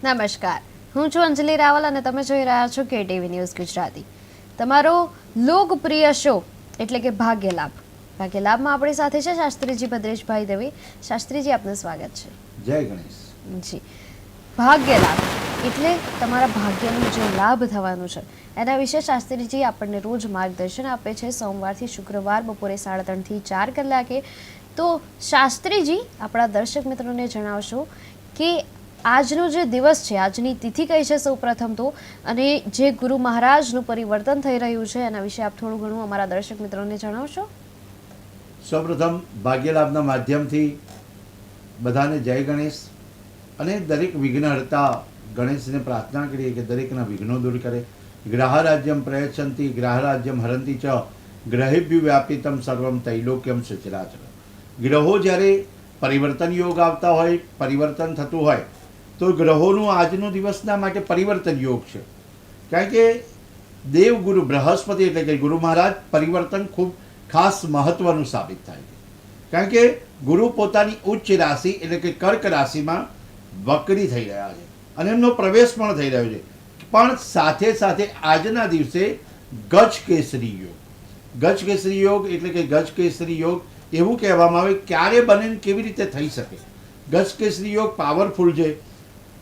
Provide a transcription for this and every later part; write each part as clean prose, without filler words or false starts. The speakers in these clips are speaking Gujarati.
નમસ્કાર, હું છું અંજલિ રાવલ અને તમે જોઈ રહ્યા છો કેટીવી ન્યૂઝ ગુજરાતી. તમારો લોકપ્રિય શો એટલે કે ભાગ્યલાભ. ભાગ્યલાભમાં આપણી સાથે છે શાસ્ત્રીજી ભદ્રેશભાઈ દવે. શાસ્ત્રીજી, આપનું સ્વાગત છે. જય ગણેશ. જી, ભાગ્યલાભ એટલે તમારા ભાગ્યનો જે લાભ થવાનું છે એના વિશે શાસ્ત્રીજી આપણને રોજ માર્ગદર્શન આપે છે, સોમવારથી શુક્રવાર બપોરે 3:30 થી 4 કલાકે. તો શાસ્ત્રીજી, આપણા દર્શક મિત્રોને જણાવશો કે આજનો જે દિવસ છે, આજની તિથિ કઈ છે સૌપ્રથમ તો, અને જે ગુરુ મહારાજનું પરિવર્તન થઈ રહ્યું છે એના વિશે આપ થોડું ઘણું અમારા દર્શક મિત્રોને જણાવશો. સૌપ્રથમ ભાગ્યલાભના માધ્યમથી બધાને જય ગણેશ, અને દરેક વિઘ્નહર્તા ગણેશને પ્રાર્થના કરીએ કે દરેકના વિઘ્નો દૂર કરે. ગ્રહરાજ્યમ પ્રયચ્છન્તિ ગ્રહરાજ્યમ હરંતિ ચ ગ્રહેભ્યો વ્યાપિતમ સર્વમ તૈલોક્યમ સચરાચર. ગ્રહો જ્યારે પરિવર્તન યોગ આવતા હોય, પરિવર્તન થતું હોય, તો ગ્રહોનું આજનો દિવસના માટે પરિવર્તન યોગ છે. કારણ કે દેવગુરુ બૃહસ્પતિ એટલે કે ગુરુ મહારાજ પરિવર્તન ખૂબ ખાસ મહત્વનું સાબિત થાય છે. કારણ કે ગુરુ પોતાની ઉચ્ચ રાશિ એટલે કે કર્ક રાશિમાં વક્રી થઈ રહ્યા છે અને એમનો પ્રવેશ પણ થઈ રહ્યો છે. પણ સાથે સાથે આજના દિવસે ગજ કેસરી યોગ, ગજ કેસરી યોગ એટલે કે ગજ કેસરી યોગ એવું કહેવામાં આવે ક્યારે બને ને કેવી રીતે થઈ શકે. ગજ કેસરી યોગ પાવરફુલ છે.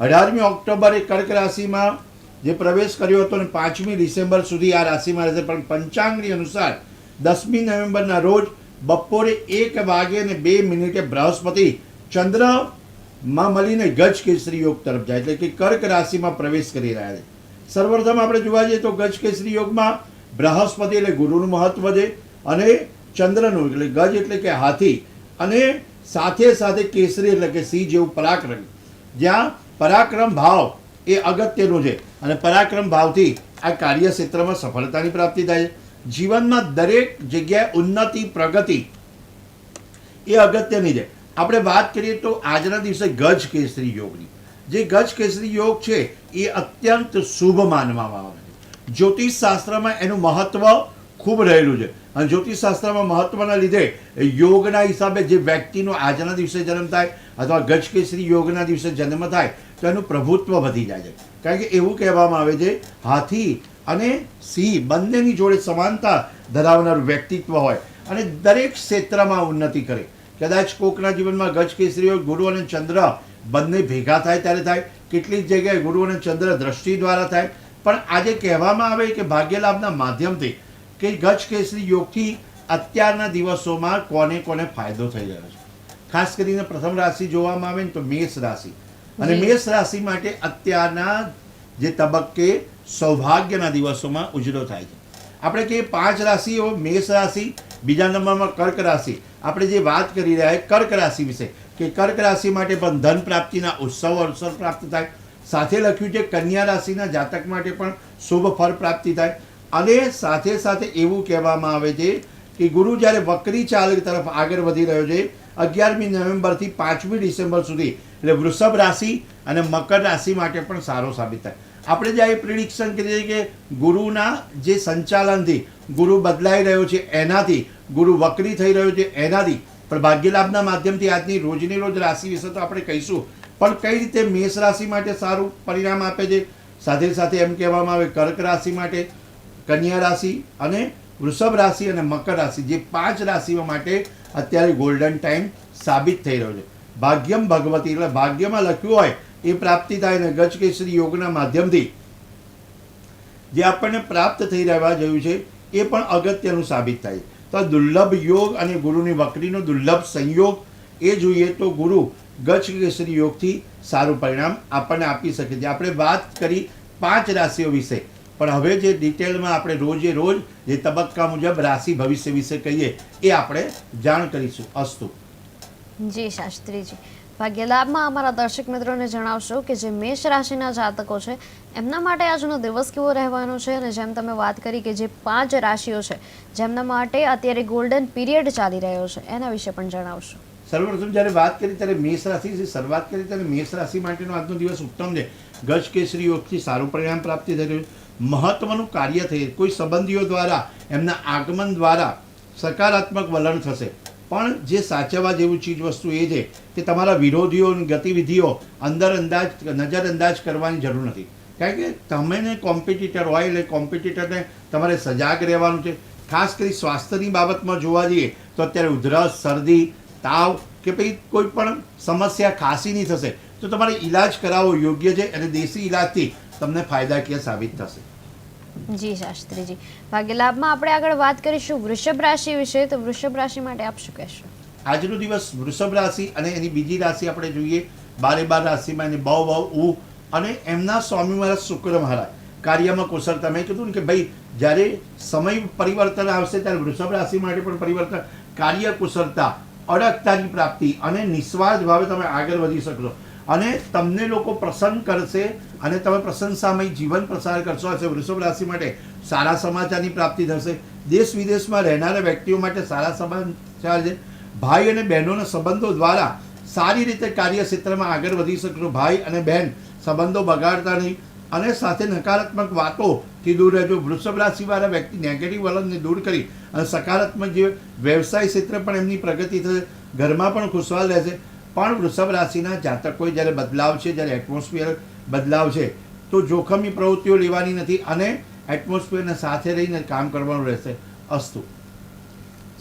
18મી ઓક્ટોબરે કર્ક રાશિમાં જે પ્રવેશ કર્યો હતો અને 5મી ડિસેમ્બર સુધી આ રાશિમાં રહેશે. પણ પંચાંગની અનુસાર 10મી નવેમ્બરના રોજ બપોરે 1:02 બૃહસ્પતિ ચંદ્રમાં મળીને ગજ કેસરી યોગ તરફ જાય, એટલે કે કર્ક રાશિમાં પ્રવેશ કરી રહ્યા છે. સર્વપ્રથમ આપણે જોવા જઈએ તો ગજ કેસરી યોગમાં બૃહસ્પતિ એટલે ગુરુનું મહત્વ છે, અને ચંદ્રનું એટલે ગજ એટલે કે હાથી, અને સાથે સાથે કેસરી એટલે કે સિંહ જેવું પરાક્રમ. જ્યાં પરાક્રમ ભાવ એ અગત્યનું છે, અને પરાક્રમ ભાવથી આ કાર્યક્ષેત્રમાં સફળતાની પ્રાપ્તિ થાય છે. જીવનમાં દરેક જગ્યાએ ઉન્નતિ પ્રગતિ એ અગત્યની છે. આપણે વાત કરીએ તો આજના દિવસે ગજ કેસરી યોગની, જે ગજ કેસરી યોગ છે એ અત્યંત શુભ માનવામાં આવે છે. જ્યોતિષ શાસ્ત્રમાં એનું મહત્વ ખૂબ રહેલું છે, અને જ્યોતિષ શાસ્ત્રમાં મહત્વના લીધે યોગના હિસાબે જે વ્યક્તિનો આજના દિવસે જન્મ થાય અથવા ગજ કેસરી યોગના દિવસે જન્મ થાય તો એનું પ્રભુત્વ વધી જાય છે. કારણ કે એવું કહેવામાં આવે છે હાથી અને સિંહ બંનેની જોડે સમાનતા ધરાવનારું વ્યક્તિત્વ હોય અને દરેક ક્ષેત્રમાં ઉન્નતિ કરે. કદાચ કોકના જીવનમાં ગજ કેસરી યોગ ગુરુ અને ચંદ્ર બંને ભેગા થાય ત્યારે થાય, કેટલીક જગ્યાએ ગુરુ અને ચંદ્ર દ્રષ્ટિ દ્વારા થાય. પણ આજે કહેવામાં આવે કે ભાગ્યલાભના માધ્યમથી કે ગજ કેસરી યોગથી અત્યારના દિવસોમાં કોને કોને ફાયદો થઈ રહ્યો છે. ખાસ કરીને પ્રથમ રાશિ જોવામાં આવે ને તો મેષ રાશિ, અને મેષ રાશિ માટે અત્યારના જે તબક્કે સૌભાગ્યના દિવસોમાં ઉજળો થાય છે. આપણે કહીએ 5 રાશિઓ, મેષ રાશિ, બીજા નંબરમાં કર્ક રાશિ. આપણે જે વાત કરી રહ્યા છીએ કર્ક રાશિ વિશે, કે કર્ક રાશિ માટે પણ ધન પ્રાપ્તિના ઉત્સવ અવસર પ્રાપ્ત થાય. સાથે લખ્યું છે કન્યા રાશિના જાતક માટે પણ શુભ ફળ પ્રાપ્તિ થાય. અને સાથે સાથે એવું કહેવામાં આવે છે કે ગુરુ જ્યારે વક્રી ચાલ તરફ આગળ વધી રહ્યો છે 11મી નવેમ્બરથી 5મી ડિસેમ્બર સુધી, એટલે વૃષભ રાશિ અને મકર રાશિ માટે પણ સારો સાબિત થાય. આપણે જ્યારે પ્રિડિક્શન કરીએ કે ગુરુના જે સંચાલનથી ગુરુ બદલાઈ રહ્યો છે, એનાથી ગુરુ વક્રી થઈ રહ્યો છે એનાથી, પણ ભાગ્યલાભના માધ્યમથી આજની રોજની રોજ રાશિ વિશે તો આપણે કહીશું, પણ કઈ રીતે મેષ રાશિ માટે સારું પરિણામ આપે છે. સાથે સાથે એમ કહેવામાં આવે કર્ક રાશિ માટે, કન્યા રાશિ અને વૃષભ રાશિ અને મકર રાશિ, જે 5 રાશિઓ માટે અત્યારે ગોલ્ડન ટાઈમ સાબિત થઈ રહ્યો છે. ભાગ્યમ ભગવતી એટલે ભાગ્યમાં લખ્યું હોય એ પ્રાપ્તિ થાય, ને ગજ કેસરી યોગના માધ્યમથી જે આપણને પ્રાપ્ત થઈ રહેવા જેવું છે એ પણ અગત્યનું સાબિત થાય. તો દુર્લભ યોગ અને ગુરુની વક્રીનો દુર્લભ સંયોગ એ જોઈએ તો ગુરુ ગજ કેસરી યોગથી સારું પરિણામ આપણને આપી શકે છે. આપણે વાત કરી 5 રાશિઓ વિશે, પણ હવે જે ડિટેલમાં આપણે રોજે રોજ જે તબક્કા મુજબ રાશિ ભવિષ્ય વિશે કહીએ એ આપણે જાણ કરીશું. અસ્તુ. જી શાસ્ત્રીજી, ભાગ્યલાભમાં અમારા દર્શક મિત્રોને જણાવશો કે જે મેષ રાશિના જાતકો છે એમના માટે આજનો દિવસ કેવો રહેવાનો છે, અને જેમ તમે વાત કરી કે જે 5 રાશિઓ છે જેમના માટે અત્યારે ગોલ્ડન પીરિયડ ચાલી રહ્યો છે એના વિશે પણ જણાવશો. સર્વપ્રથમ જ્યારે વાત કરી ત્યારે મેષ રાશિથી શરૂઆત કરી ત્યારે મેષ રાશિ માટેનો આજનો દિવસ ઉત્તમ છે. ગજ કેસરી યોગથી સારું પરિણામ પ્રાપ્તિ થઈ રહ્યું, મહત્વનું કાર્ય થઈ, કોઈ સંબંધીઓ દ્વારા એમના આગમન દ્વારા સકારાત્મક વલણ થશે. પણ જે સાચવવા જેવું ચીજ વસ્તુ એ છે કે તમારા વિરોધીઓની ગતિવિધિઓ નજરઅંદાજ કરવાની જરૂર નથી. કારણ કે તમે કોમ્પિટિટર હોય એટલે કોમ્પિટિટરને તમારે સજાગ રહેવાનું છે. ખાસ કરી સ્વાસ્થ્યની બાબતમાં જોવા જઈએ તો અત્યારે ઉધરસ, શરદી, તાવ કે પછી કોઈ પણ સમસ્યા ખાંસીની થશે તો તમારે ઈલાજ કરાવવો યોગ્ય છે અને દેશી ઈલાજથી તમને ફાયદાકીય સાબિત થશે. જી શાસ્ત્રીજી, ભાગ્ય લાભમાં આપણે આગળ વાત કરીશું વૃષભ રાશિ વિશે. તો વૃષભ રાશિ માટે આપ શું કહેશો? આજનો દિવસ વૃષભ રાશિ અને એની બીજી રાશિ આપણે જોઈએ 12 રાશિમાં એને બહુ ઉ અને એમના સ્વામી મહારાજ શુક્ર મહારાજ કાર્યમાં કુશળતા. મેં કીધું ને કે ભાઈ જ્યારે સમય પરિવર્તન આવશે ત્યારે વૃષભ રાશિ માટે પણ પરિવર્તન, કાર્ય કુશળતા, અડગતાની પ્રાપ્તિ અને નિસ્વાર્થ ભાવે તમે આગળ વધી શકશો અને તમને લોકો પ્રસન્ન કરશે અને તમે પ્રશંસામય જીવન પ્રસાર કરશો. હશે વૃષભ રાશિ માટે સારા સમાચારની પ્રાપ્તિ થશે. દેશ વિદેશમાં રહેનારા વ્યક્તિઓ માટે સારા સમાચાર છે. ભાઈ અને બહેનોના સંબંધો દ્વારા સારી રીતે કાર્યક્ષેત્રમાં આગળ વધી શકશો. ભાઈ અને બહેન સંબંધો બગાડતા નહીં અને સાથે નકારાત્મક વાતોથી દૂર રહેજો. વૃષભ રાશિવાળા વ્યક્તિ નેગેટિવ વલણને દૂર કરી અને સકારાત્મક જે વ્યવસાય ક્ષેત્રે પણ એમની પ્રગતિ થશે. ઘરમાં પણ ખુશહાલ રહેશે. પણ વૃષભ રાશિના જાતકોએ જ્યારે બદલાવ છે, જ્યારે એટમોસ્ફિયર બદલાવ છે તો જોખમી પ્રવૃત્તિઓ લેવાની નથી અને એટમોસ્ફિયરને સાથે રહીને કામ કરવાનું રહેશે. અસ્તુ.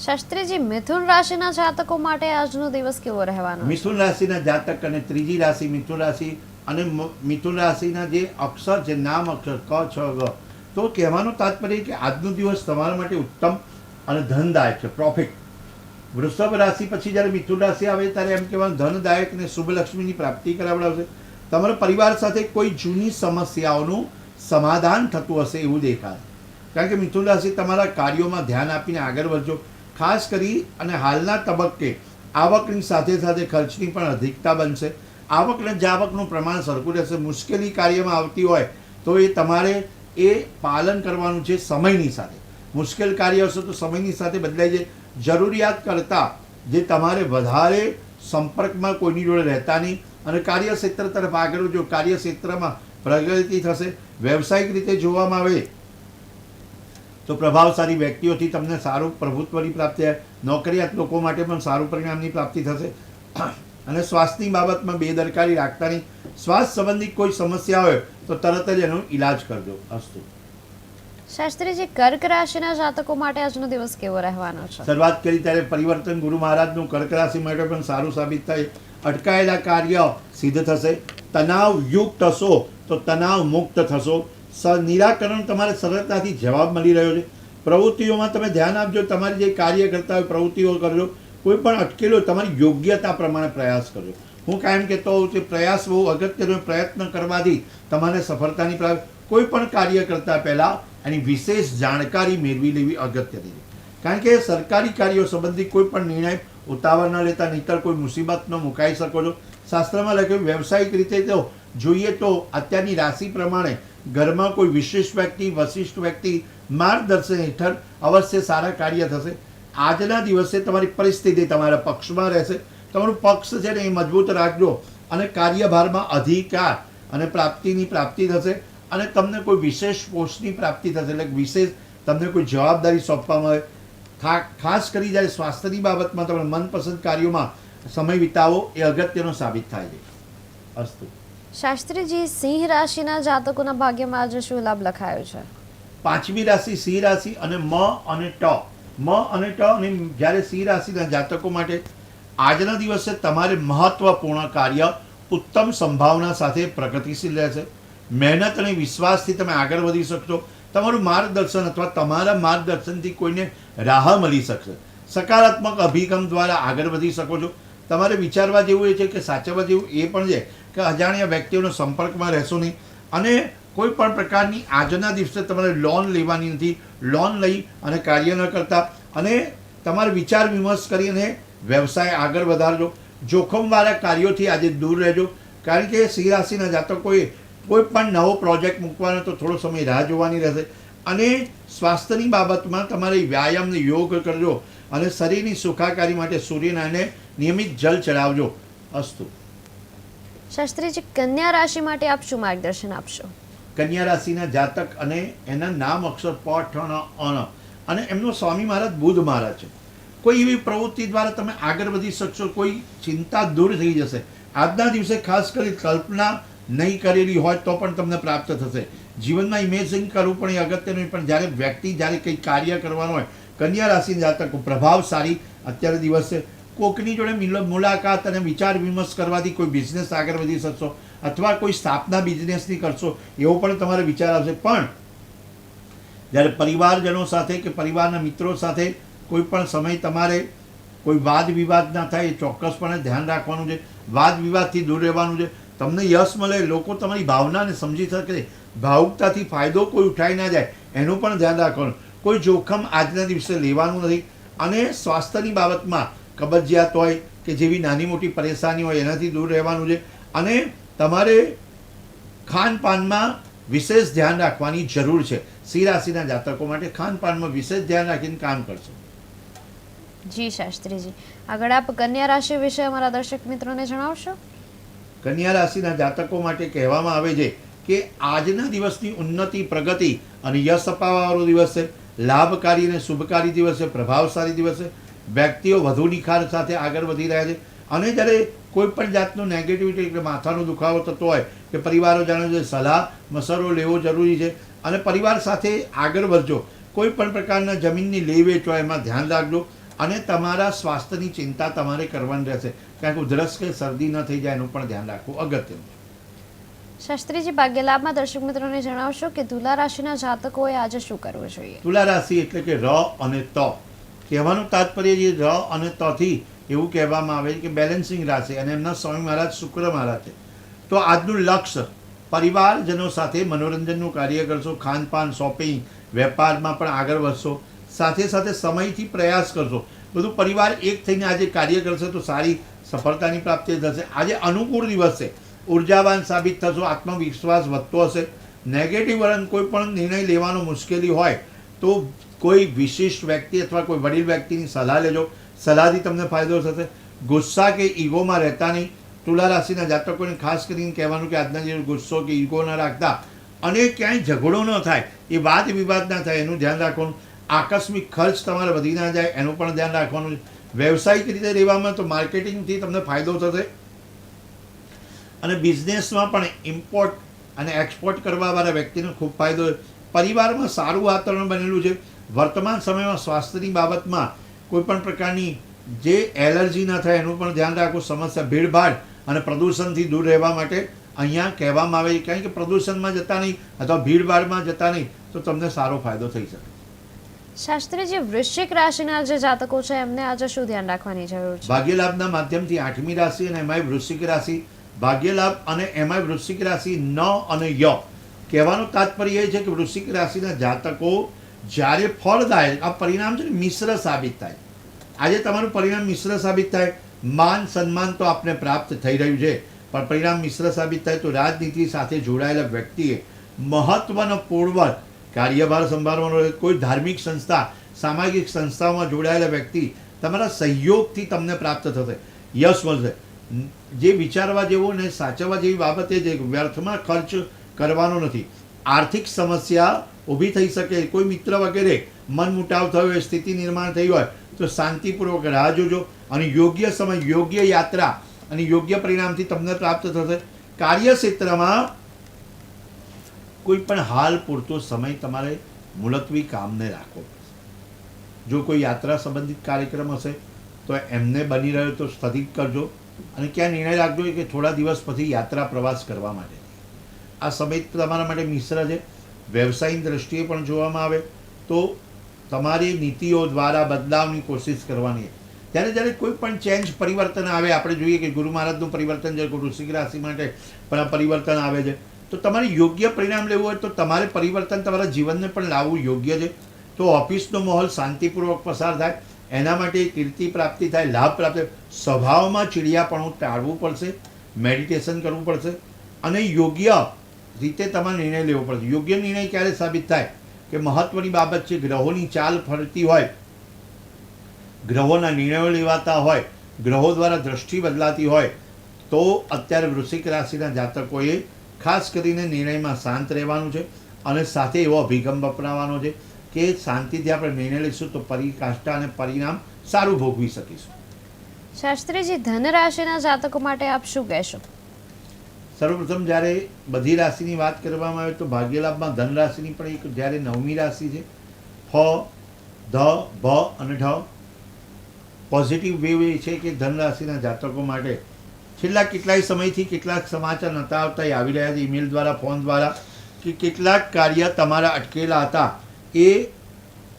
શાસ્ત્રીજી, મિથુન રાશિના જાતકો માટે આજનો દિવસ કેવો રહેવાનો? મિથુન રાશિના જાતક અને ત્રીજી રાશિ મિથુન રાશિ અને મિથુન રાશિના જે અક્ષર છે, નામ અક્ષર ક, છ, ગ, તો કહેવાનો તાત્પર્ય કે આજનો દિવસ તમારા માટે ઉત્તમ અને ધનદાયક છે, પ્રોફિટ. વૃષભ રાશિ પછી જ્યારે મિથુન રાશિ આવે ત્યારે એમ કહેવાનું ધનદાયક ને શુભ લક્ષ્મીની પ્રાપ્તિ કરાવડાવશે. તમારા પરિવાર સાથે કોઈ જૂની સમસ્યાઓનું સમાધાન થતું હશે એવું દેખાય. કારણ કે મિથુન રાશિ તમારા કાર્યોમાં ધ્યાન આપીને આગળ વધજો. ખાસ કરી અને હાલના તબક્કે આવકની સાથે સાથે ખર્ચની પણ અધિકતા બનશે. આવક અને જાવકનું પ્રમાણ સરખું રહેશે. મુશ્કેલી કાર્યમાં આવતી હોય તો એ તમારે એ પાલન કરવાનું છે સમયની સાથે. મુશ્કેલ કાર્ય હશે તો સમયની સાથે બદલાઈ જાય. જરૂરિયાત કરતાં જે તમારે વધારે સંપર્કમાં કોઈની જોડે રહેતા નહીં અને કાર્યક્ષેત્ર તરફ આગળ વધજો. કાર્યક્ષેત્રમાં પ્રગતિ થશે. વ્યવસાયિક રીતે જોવામાં આવે તો પ્રભાવશાળી વ્યક્તિઓથી તમને સારું પ્રભુત્વની પ્રાપ્તિ થાય. નોકરિયાત લોકો માટે પણ સારું પરિણામની પ્રાપ્તિ થશે. અને સ્વાસ્થ્યની બાબતમાં બેદરકારી રાખતા નહીં. સ્વાસ્થ્ય સંબંધિત કોઈ સમસ્યા હોય તો તરત જ એનો ઈલાજ કરજો. અસ્તુ. શાસ્ત્રીજી, કર્ક રાશિના જાતકો માટે આજનો દિવસ કેવો રહેવાનો છે? શરૂઆત કરી ત્યારે પરિવર્તન ગુરુ મહારાજનું કર્ક રાશિ માટે પણ સારું સાબિત થાય. અટકાયેલા કાર્ય સિદ્ધ થશે. તણાવ યુક્ત થશો તો તણાવ મુક્ત થશો. નિરાકરણ તમારે સરળતાથી જવાબ મળી રહ્યો છે. પ્રવૃત્તિઓમાં તમે ધ્યાન આપજો. તમારી જે કાર્ય કરતા હોય પ્રવૃત્તિઓ કરજો. કોઈ પણ અટકેલો તમારી યોગ્યતા પ્રમાણે પ્રયાસ કરજો. હું કાયમ કહેતો હોઉં છું પ્રયાસ બહુ અગત્યનો. પ્રયત્ન કરવાથી તમારે સફળતાની પ્રાપ્તિ. કોઈ પણ કાર્ય કરતા પહેલાં એની વિશેષ જાણકારી મેળવી લેવી અગત્યની છે. કારણ કે સરકારી કાર્યો સંબંધિત કોઈ પણ નિર્ણય ઉતાવળ ન લેતા, નહીંતર કોઈ મુસીબતનો મુકાઈ શકો છો. શાસ્ત્રમાં લખ્યું વ્યવસાયિક રીતે તો જોઈએ તો અત્યારની રાશિ પ્રમાણે ઘરમાં કોઈ વિશિષ્ટ વ્યક્તિ, વશિષ્ઠ વ્યક્તિ માર્ગદર્શન હેઠળ અવશ્ય સારા કાર્ય થશે. આજના દિવસે તમારી પરિસ્થિતિ તમારા પક્ષમાં રહેશે. તમારું પક્ષ છે ને એ મજબૂત રાખજો અને કાર્યભારમાં અધિકાર અને પ્રાપ્તિની પ્રાપ્તિ થશે અને તમને કોઈ વિશેષ પોસ્ટની પ્રાપ્તિ થશે. એટલે વિશેષ તમને કોઈ જવાબદારી સોંપવામાં આવે. ખાસ કરી જ્યારે સ્વાસ્થ્યની બાબતમાં તમે મનપસંદ કાર્યોમાં સમય વિતાવો એ અગત્યનો સાબિત થાય છે. અસ્તુ. શાસ્ત્રીજી, સિંહ રાશિના જાતકોના ભાગ્યમાં આજે શું લાભ લખાયો છે? પાંચમી રાશિ સિંહ રાશિ અને મ અને ટ. મ અને ટ અને જ્યારે સિંહ રાશિના જાતકો માટે આજના દિવસે તમારે મહત્વપૂર્ણ કાર્ય ઉત્તમ સંભાવના સાથે પ્રગતિશીલ રહેશે. મહેનત અને વિશ્વાસથી તમે આગળ વધી શકશો. તમારું માર્ગદર્શન અથવા તમારા માર્ગદર્શનથી કોઈને રાહ મળી શકશે. સકારાત્મક અભિગમ દ્વારા આગળ વધી શકો છો. તમારે વિચારવા જેવું એ છે કે સાચવવા જેવું એ પણ છે કે અજાણ્યા વ્યક્તિઓના સંપર્કમાં રહેશો નહીં અને કોઈ પણ પ્રકારની આજના દિવસે તમારે લોન લેવાની નથી. લોન લઈ અને કાર્ય ન કરતા અને તમારે વિચાર વિમર્શ કરીને વ્યવસાય આગળ વધારજો. જોખમવાળા કાર્યોથી આજે દૂર રહેજો. કારણ કે સિંહ રાશિના જાતકોએ કોઈ પણ નવો પ્રોજેક્ટ મૂકવાનો તો થોડો સમય રાહ જોવાની રહેશે. અને સ્વાસ્થ્યની બાબતમાં તમારે વ્યાયામને યોગ કરજો અને શરીરની સુખાકારી માટે સૂર્યનારાયણને નિયમિત જલ ચડાવજો. અસ્તુ. શાસ્ત્રીજી, કન્યા રાશિ માટે આપ શું માર્ગદર્શન આપશો? કન્યા રાશિના જાતક અને એના નામ અક્ષર પ, ઠ, અન અને એમનો સ્વામી મહારાજ બુધ મહારાજ છે. કોઈ એવી પ્રવૃત્તિ દ્વારા તમે આગળ વધી શકશો, કોઈ ચિંતા દૂર થઈ જશે. આજના દિવસે ખાસ કરી કલ્પના નહીં કરેલી હોય તો પણ તમને પ્રાપ્ત થશે. જીવનમાં ઇમેજિન કરવું પણ એ અગત્યનું, પણ જ્યારે કંઈ કાર્ય કરવાનું હોય, કન્યા રાશિના જાતકો પ્રભાવશાળી અત્યારે દિવસે કોકની જોડે મુલાકાત અને વિચાર વિમર્શ કરવાથી કોઈ બિઝનેસ આગળ વધી શકશો, અથવા કોઈ સ્થાપના બિઝનેસની કરશો એવો પણ તમારે વિચાર આવશે. પણ જ્યારે પરિવારજનો સાથે કે પરિવારના મિત્રો સાથે કોઈ પણ સમય તમારે કોઈ વાદ વિવાદ ના થાય એ ચોક્કસપણે ધ્યાન રાખવાનું છે. વાદ વિવાદથી દૂર રહેવાનું છે. તમને યશ મળે, લોકો તમારી ભાવનાને સમજી શકે, ભાવુકતાથી ફાયદો કોઈ ઉઠાઈ ના જાય એનું પણ ધ્યાન રાખવાનું. કોઈ જોખમ આજના દિવસે લેવાનું નથી. અને સ્વાસ્થ્યની બાબતમાં કબજિયાત હોય કે જેવી નાની મોટી પરેશાની હોય એનાથી દૂર રહેવાનું છે. અને તમારે ખાનપાનમાં વિશેષ ધ્યાન રાખવાની જરૂર છે. સિંહ રાશિના જાતકો માટે ખાનપાનમાં વિશેષ ધ્યાન રાખીને કામ કરશો. જી શાસ્ત્રીજી, આગળ આપ કન્યા રાશિ વિશે અમારા દર્શક મિત્રોને જણાવશો. કન્યા રાશિના જાતકો માટે કહેવામાં આવે છે કે આજના દિવસની ઉન્નતિ, પ્રગતિ અને યશ અપાવવાનો દિવસ છે. લાભકારી અને શુભકારી દિવસ છે. પ્રભાવશાળી દિવસ છે. વ્યક્તિઓ વધુ નિખાર સાથે આગળ વધી રહ્યા છે. અને જ્યારે કોઈ પણ જાતનું નેગેટિવિટી એટલે માથાનો દુખાવો થતો હોય કે પરિવારો જાણે છે, સલાહ મશવરો લેવો જરૂરી છે. અને પરિવાર સાથે આગળ વધજો. કોઈ પણ પ્રકારના જમીનની લે વેચ હોય એમાં ધ્યાન રાખજો. અને તમારા સ્વાસ્થ્યની ચિંતા તમારે કરવાની રહેશે, કારણ કે ઉધરસ કે શરદી ન થઈ જાય એનું પણ ધ્યાન રાખવું અગત્યનું. શાસ્ત્રીજી, ભાગ્ય લાભમાં દર્શક મિત્રોને જણાવશો કે તુલા રાશિના જાતકોએ આજે શું કરવું જોઈએ. તુલા રાશિ એટલે કે ર અને ત કહેવાનું તાત્પર્ય છે. ર અને ત થી એવું કહેવામાં આવે છે કે બેલેન્સિંગ રાશિ, અને એમના સ્વામી મહારાજ શુક્ર મહારાજ છે. તો આજનું લક્ષ્ય પરિવારજનો સાથે મનોરંજનનું કાર્ય કરશો, ખાનપાન, શોપિંગ, વેપારમાં પણ આગળ વધશો. સાથે સાથે સમયથી પ્રયાસ કરશો. બધું પરિવાર એક થઈને આજે કાર્ય કરશે તો સારી સફળતાની પ્રાપ્તિ થશે. આજે અનુકૂળ દિવસ છે. ઉર્જાવાન સાબિત થશો. આત્મવિશ્વાસ વધતો હશે. નેગેટિવ વલણ, કોઈ પણ નિર્ણય લેવાનો મુશ્કેલી હોય તો કોઈ વિશિષ્ટ વ્યક્તિ અથવા કોઈ વડીલ વ્યક્તિની સલાહ લેજો. સલાહથી તમને ફાયદો થશે. ગુસ્સા કે ઈગોમાં રહેતા નહીં. તુલા રાશિના જાતકોને ખાસ કરીને કહેવાનું કે આજના જે ગુસ્સો કે ઈગો ન રાખતા અને ક્યાંય ઝઘડો ન થાય, એ વાદ વિવાદ ના થાય એનું ધ્યાન રાખવાનું. આકસ્મિક ખર્ચ તમારે વધી ના જાય એનું પણ ધ્યાન રાખવાનું છે. વ્યવસાયિક રીતે રહેવામાં તો માર્કેટિંગથી તમને ફાયદો થશે. અને બિઝનેસમાં પણ ઇમ્પોર્ટ અને એક્સપોર્ટ કરવાવાળા વ્યક્તિને ખૂબ ફાયદો. પરિવારમાં સારું વાતાવરણ બનેલું છે. વર્તમાન સમયમાં સ્વાસ્થ્યની બાબતમાં કોઈ પણ પ્રકારની જે એલર્જી ન થાય એનું પણ ધ્યાન રાખવું. સમસ્યા ભીડભાડ અને પ્રદૂષણથી દૂર રહેવા માટે અહીંયા કહેવામાં આવે છે, કારણ કે પ્રદૂષણમાં જતા નહીં અથવા ભીડભાડમાં જતા નહીં તો તમને સારો ફાયદો થઈ શકે. શાસ્ત્રીજી, વૃશ્ચિક રાશિના જે જાતકો છે એમને આજે શું ધ્યાન રાખવાની જરૂર છે. ભાગ્યલાભના માધ્યમથી 8મી રાશિ અને એમાંય વૃશ્ચિક રાશિ, ભાગ્યલાભ અને એમાંય વૃશ્ચિક રાશિ ન અને ય કહેવાનું તાત્પર્ય એ છે કે વૃશ્ચિક રાશિના જાતકો જ્યારે ફળદાયક આ પરિણામ છે ને મિશ્ર સાબિત થાય. આજે તમારું પરિણામ મિશ્ર સાબિત થાય. માન સન્માન તો આપને પ્રાપ્ત થઈ રહ્યું છે, પણ પરિણામ મિશ્ર સાબિત થાય તો રાજનીતિ સાથે જોડાયેલા વ્યક્તિએ મહત્વનો પૂર્વક કાર્યભાર સંભાળવાનો. કોઈ ધાર્મિક સંસ્થા, સામાજિક સંસ્થાઓમાં જોડાયેલા વ્યક્તિ તમારા સહયોગથી તમને પ્રાપ્ત થશે. યશ મળશે. જે વિચારવા જેવું ને સાચવવા જેવી બાબત એ છે કે વ્યર્થમાં ખર્ચ કરવાનો નથી. આર્થિક સમસ્યા ઊભી થઈ શકે, કોઈ મિત્ર વગેરે મન મુટાવ થયો હોય, સ્થિતિ નિર્માણ થઈ હોય તો શાંતિપૂર્વક રાહ જોજો. અને યોગ્ય સમય, યોગ્ય યાત્રા અને યોગ્ય પરિણામથી તમને પ્રાપ્ત થશે. કાર્યક્ષેત્રમાં કોઈ પણ હાલ પૂરતો સમય તમારે મુલતવી કામને રાખવો પડશે. જો કોઈ યાત્રા સંબંધિત કાર્યક્રમ હશે તો એમને બની રહ્યો તો સ્થગિત કરજો. અને ક્યાં નિર્ણય રાખજો કે થોડા દિવસ પછી યાત્રા પ્રવાસ કરવા માટે. આ સમય તમારા માટે મિશ્ર છે. વ્યવસાયની દ્રષ્ટિએ પણ જોવામાં આવે તો તમારી નીતિઓ દ્વારા બદલાવની કોશિશ કરવાની. ત્યારે જ્યારે કોઈ પણ ચેન્જ, પરિવર્તન આવે, આપણે જોઈએ કે ગુરુ મહારાજનું પરિવર્તન છે, વૃશ્ચિક રાશિ માટે પણ પરિવર્તન આવે છે, તો તમારે યોગ્ય પરિણામ લેવું હોય તો તમારે પરિવર્તન તમારા જીવનને પણ લાવવું યોગ્ય છે. તો ઓફિસનો માહોલ શાંતિપૂર્વક પસાર થાય, એના માટે કીર્તિ પ્રાપ્તિ થાય, લાભ પ્રાપ્ત થાય. સ્વભાવમાં ચીડિયાપણું ટાળવું પડશે. મેડિટેશન કરવું પડશે. અને યોગ્ય રીતે તમારે નિર્ણય લેવો પડશે. યોગ્ય નિર્ણય ક્યારે સાબિત થાય કે મહત્વની બાબત છે, ગ્રહોની ચાલ ફરતી હોય, ગ્રહોના નિર્ણયો લેવાતા હોય, ગ્રહો દ્વારા દ્રષ્ટિ બદલાતી હોય, તો અત્યારે વૃશ્ચિક રાશિના જાતકોએ ખાસ કરીને નિર્ણયમાં શાંત રહેવાનું છે. અને સાથે એવો અભિગમ અપનાવવાનો છે કે શાંતિથી આપણે નિર્ણય લઈશું તો પરિકાષ્ઠા અને પરિણામ સારું ભોગવી શકીશું. શાસ્ત્રીજી, ધન રાશિના જાતકો માટે આપ શું કહેશો? સર્વપ્રથમ જ્યારે બધી રાશિની વાત કરવામાં આવે તો ભાગ્યલાભમાં ધન રાશિની પણ એક જ્યારે 9મી રાશિ છે. ફ, ધ, ભ અને ઢ. પોઝિટિવ વેવ એ છે કે ધન રાશિના જાતકો માટે છેલ્લા કેટલાય સમયથી કેટલાક સમાચાર નહોતા આવતા, એ આવી રહ્યા છે ઈમેલ દ્વારા, ફોન દ્વારા, કે કેટલાક કાર્ય તમારા અટકેલા હતા, એ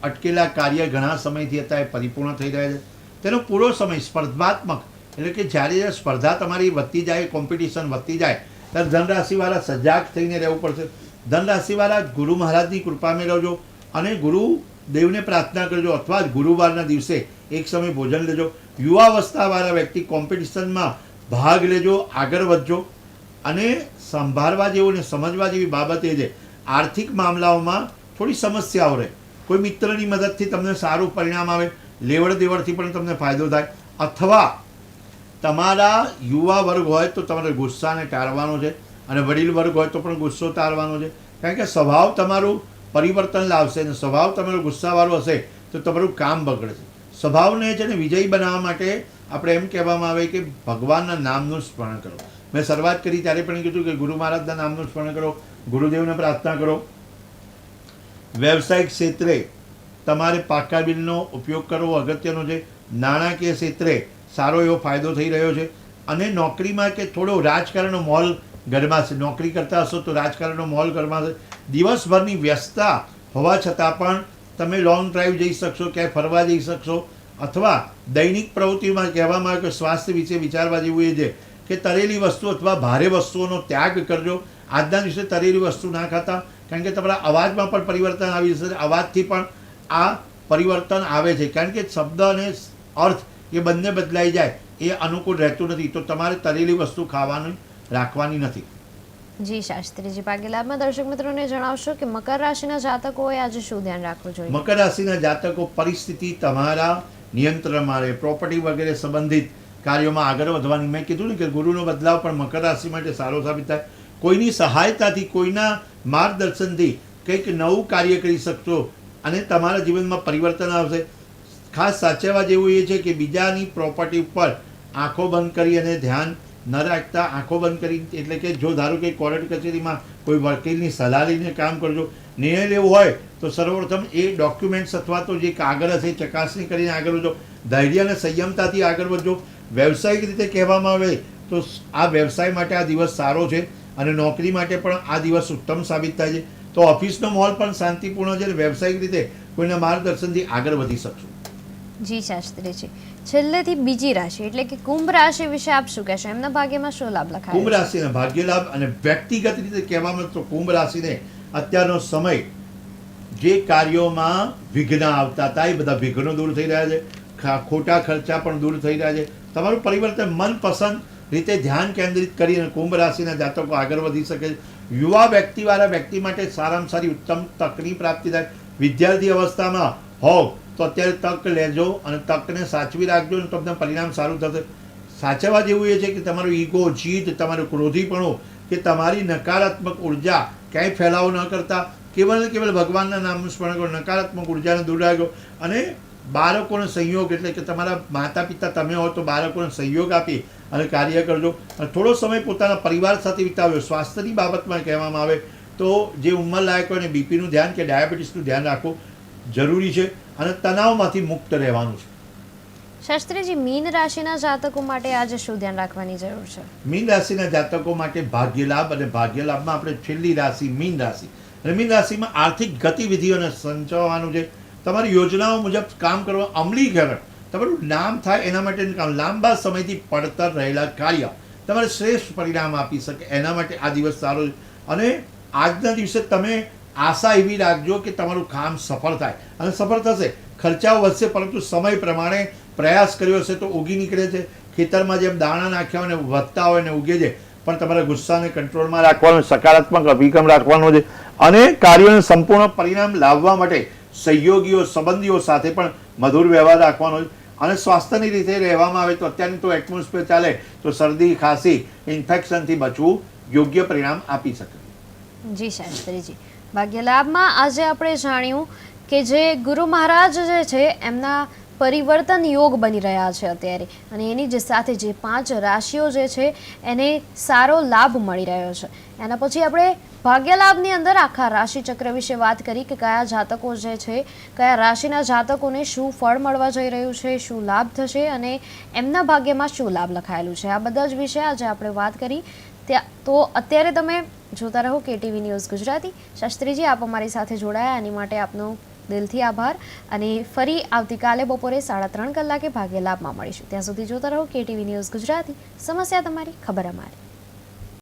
અટકેલા કાર્ય ઘણા સમયથી હતા એ પરિપૂર્ણ થઈ રહ્યા છે. તેનો પૂરો સમય સ્પર્ધાત્મક, એટલે કે જ્યારે સ્પર્ધા તમારી વધતી જાય, કોમ્પિટિશન વધતી જાય, ત્યારે ધનરાશિવાળા સજાગ થઈને રહેવું પડશે. ધનરાશિવાળા ગુરુ મહારાજની કૃપા મેળવજો અને ગુરુદેવને પ્રાર્થના કરજો, અથવા ગુરુવારના દિવસે એક સમય ભોજન લેજો. યુવાવસ્થાવાળા વ્યક્તિ કોમ્પિટિશનમાં ભાગ લેજો, આગળ વધજો. અને સંભાળવા જેવું ને સમજવા જેવી બાબત એ છે, આર્થિક મામલાઓમાં થોડી સમસ્યાઓ રહે. કોઈ મિત્રની મદદથી તમને સારું પરિણામ આવે, લેવડ દેવડથી પણ તમને ફાયદો થાય. અથવા તમારા યુવા વર્ગ હોય તો તમારે ગુસ્સાને ટાળવાનો છે, અને વડીલ વર્ગ હોય તો પણ ગુસ્સો ટાળવાનો છે. કારણ કે સ્વભાવ તમારું પરિવર્તન લાવશે, અને સ્વભાવ તમારો ગુસ્સાવાળો હશે તો તમારું કામ બગડશે. સ્વભાવને છે ને વિજયી બનાવવા માટે આપણે એમ કહેવામાં આવે કે ભગવાનના નામનું સ્મરણ કરો. મેં શરૂઆત કરી ત્યારે પણ કીધું કે ગુરુ મહારાજના નામનું સ્મરણ કરો, ગુરુદેવને પ્રાર્થના કરો. વ્યવસાયિક ક્ષેત્રે તમારે પાકા બિલનો ઉપયોગ કરવો અગત્યનો છે. નાણાકીય ક્ષેત્રે સારો એવો ફાયદો થઈ રહ્યો છે. અને નોકરીમાં કે થોડો રાજકારણનો માહોલ ગરમાશે. નોકરી કરતા હશો તો રાજકારણનો માહોલ ગરમાશે. દિવસભરની વ્યસ્તતા હોવા છતાં પણ તમે લોંગ ડ્રાઈવ જઈ શકશો, ક્યાંય ફરવા જઈ શકશો. અથવા દૈનિક પ્રવૃત્તિમાં કહેવામાં આવે કે સ્વાસ્થ્ય વિશે વિચારવા જેવું એ છે કે તળેલી વસ્તુ અથવા ભારે વસ્તુઓનો ત્યાગ કરજો. આજના દિવસે તળેલી વસ્તુ ના ખાતા, કારણ કે તમારા અવાજમાં પણ પરિવર્તન આવી જશે. અવાજથી પણ આ પરિવર્તન આવે છે, કારણ કે શબ્દ અને અર્થ એ બંને બદલાઈ જાય એ અનુકૂળ રહેતું નથી. તો તમારે તળેલી વસ્તુ ખાવાની રાખવાની નથી. જી શાસ્ત્રીજી, ભાગ્યલાભમાં દર્શક મિત્રોને જણાવશો કે મકર રાશિના જાતકોએ આજે શું ધ્યાન રાખવું જોઈએ? મકર રાશિના જાતકો પરિસ્થિતિ તમારા નિયંત્રણમાં રહે. પ્રોપર્ટી વગેરે સંબંધિત કાર્યોમાં આગળ વધવાની, મેં કીધું ને કે ગુરુનો બદલાવ પણ મકર રાશિ માટે સારો સાબિત થાય. કોઈની સહાયતાથી, કોઈના માર્ગદર્શનથી કંઈક નવું કાર્ય કરી શકશો અને તમારા જીવનમાં પરિવર્તન આવશે. ખાસ સાચવવા જેવું એ છે કે બીજાની પ્રોપર્ટી ઉપર આંખો બંધ કરી અને ધ્યાન ન રાખતા. આંખો બંધ કરી એટલે કે જો ધારો કે કોર્ટ કચેરીમાં કોઈ વકીલની સલાહ લઈને કામ કરજો. નિર્ણય લેવો હોય તો સર્વપ્રથમ એ ડોક્યુમેન્ટ્સ અથવા તો જે કાગળ હશે ચકાસણી કરીને આગળ વધજો. ધૈર્ય અને સંયમતાથી આગળ વધજો. વ્યવસાયિક રીતે કહેવામાં આવે તો આ વ્યવસાય માટે આ દિવસ સારો છે, અને નોકરી માટે પણ આ દિવસ ઉત્તમ સાબિત થાય છે. તો ઓફિસનો માહોલ પણ શાંતિપૂર્ણ છે, અને વ્યવસાયિક રીતે કોઈના માર્ગદર્શનથી આગળ વધી શકશો. જી શાસ્ત્રીજી, છેલ્લેથી બીજી રાશિ એટલે કે કુંભ રાશિ વિશે આપ શું કહેશો? એમના ભાગ્યમાં શું લાભ લખાય? કુંભ રાશિના ભાગ્ય લાભ અને વ્યક્તિગત રીતે કહેવામાં તો કુંભ રાશિને અત્યારનો સમય જે કાર્યોમાં વિઘ્ન આવતા હતા એ બધા વિઘ્નો દૂર થઈ રહ્યા છે. ખોટા ખર્ચા પણ દૂર થઈ રહ્યા છે. તમારું પરિવર્તન મનપસંદ રીતે ધ્યાન કેન્દ્રિત કરીને કુંભ રાશિના જાતકો આગળ વધી શકે છે. યુવા વ્યક્તિવાળા વ્યક્તિ માટે સારામાં સારી ઉત્તમ તકની પ્રાપ્તિ થાય. વિદ્યાર્થી અવસ્થામાં હોવ તો અત્યારે તક લેજો અને તકને સાચવી રાખજો, અને તમને પરિણામ સારું થશે. સાચવવા જેવું એ છે કે તમારું ઈગો, જીદ, તમારું ક્રોધીપણું કે તમારી નકારાત્મક ઉર્જા ક્યાંય ફેલાવો ન કરતા કેવલ ને કેવલ ભગવાનના નામનું સ્મરણ કરો. નકારાત્મક ઉર્જાને દૂર રાખો. અને બાળકોનો સહયોગ, એટલે કે તમારા માતા પિતા તમે હો તો બાળકોને સહયોગ આપી અને કાર્ય કરજો. અને થોડો સમય પોતાના પરિવાર સાથે વિતાવ્યો. સ્વાસ્થ્યની બાબતમાં કહેવામાં આવે તો જે ઉંમરલાયક હોય ને બીપીનું ધ્યાન કે ડાયાબિટીસનું ધ્યાન રાખવું જરૂરી છે, અને તણાવમાંથી મુક્ત રહેવાનું છે. શાસ્ત્રીજી, મીન રાશિના જાતકો માટે આજે શું ધ્યાન રાખવાની જરૂર છે? મીન રાશિના જાતકો માટે ભાગ્ય લાભ, અને ભાગ્ય લાભમાં આપણે છેલ્લી રાશિ મીન રાશિ, અને મીન રાશિમાં આર્થિક ગતિવિધિઓને સંચવવાનું છે. તમારી યોજનાઓ મુજબ કામ કરવા, અમલીકરણ, તમારું નામ થાય એના માટેનું કામ, લાંબા સમયથી પડતર રહેલા કાર્ય તમારે શ્રેષ્ઠ પરિણામ આપી શકે, એના માટે આ દિવસ સારો છે. અને આજના દિવસે તમે આશા એવી રાખજો કે તમારું કામ સફળ થાય, અને સફળ થશે. ખર્ચાઓ વધશે પરંતુ સમય પ્રમાણે પ્રયાસ કર્યો હશે તો ઉગી નીકળે છે. ખેતરમાં જેમ દાણા નાખ્યા હોય ને વધતા હોય ને ઉગે છે, પણ તમારા ગુસ્સાને કંટ્રોલમાં રાખવાનો, સકારાત્મક અભિગમ રાખવાનો છે. અને કાર્યોને સંપૂર્ણ પરિણામ લાવવા માટે સહયોગીઓ, સંબંધીઓ સાથે પણ મધુર વ્યવહાર રાખવાનો છે. અને સ્વાસ્થ્યની રીતે રહેવામાં આવે તો અત્યારની તો એટમોસ્ફિયર ચાલે તો શરદી, ખાંસી, ઇન્ફેક્શનથી બચવું યોગ્ય પરિણામ આપી શકે. જી શાસ્ત્રીજી, ભાગ્યલાભમાં આજે આપણે જાણ્યું કે જે ગુરુ મહારાજ જે છે એમના પરિવર્તન યોગ બની રહ્યા છે અત્યારે, અને એની જ સાથે જે 5 રાશિઓ જે છે એને સારો લાભ મળી રહ્યો છે. એના પછી આપણે ભાગ્ય લાભની અંદર આખા રાશિ ચક્ર વિશે વાત કરી કે કયા જાતકો જે છે, કયા રાશિના જાતકોને શું ફળ મળવા જઈ રહ્યું છે, શું લાભ થશે અને એમના ભાગ્યમાં શું લાભ લખાયેલું છે. આ બધા જ વિશે આજે આપણે વાત કરી. તો અત્યારે તમે જોતા રહો KTV ન્યૂઝ ગુજરાતી. શાસ્ત્રીજી, આપ અમારી સાથે જોડાયા એની માટે આપનો દિલથી આભાર, અને ફરી આવતીકાલે બપોરે 3:30 કલાકે ભાગ્ય લાભમાં મળીશું. ત્યાં સુધી જોતા રહો KTV ન્યૂઝ ગુજરાતી. સમસ્યા તમારી, ખબર અમારી.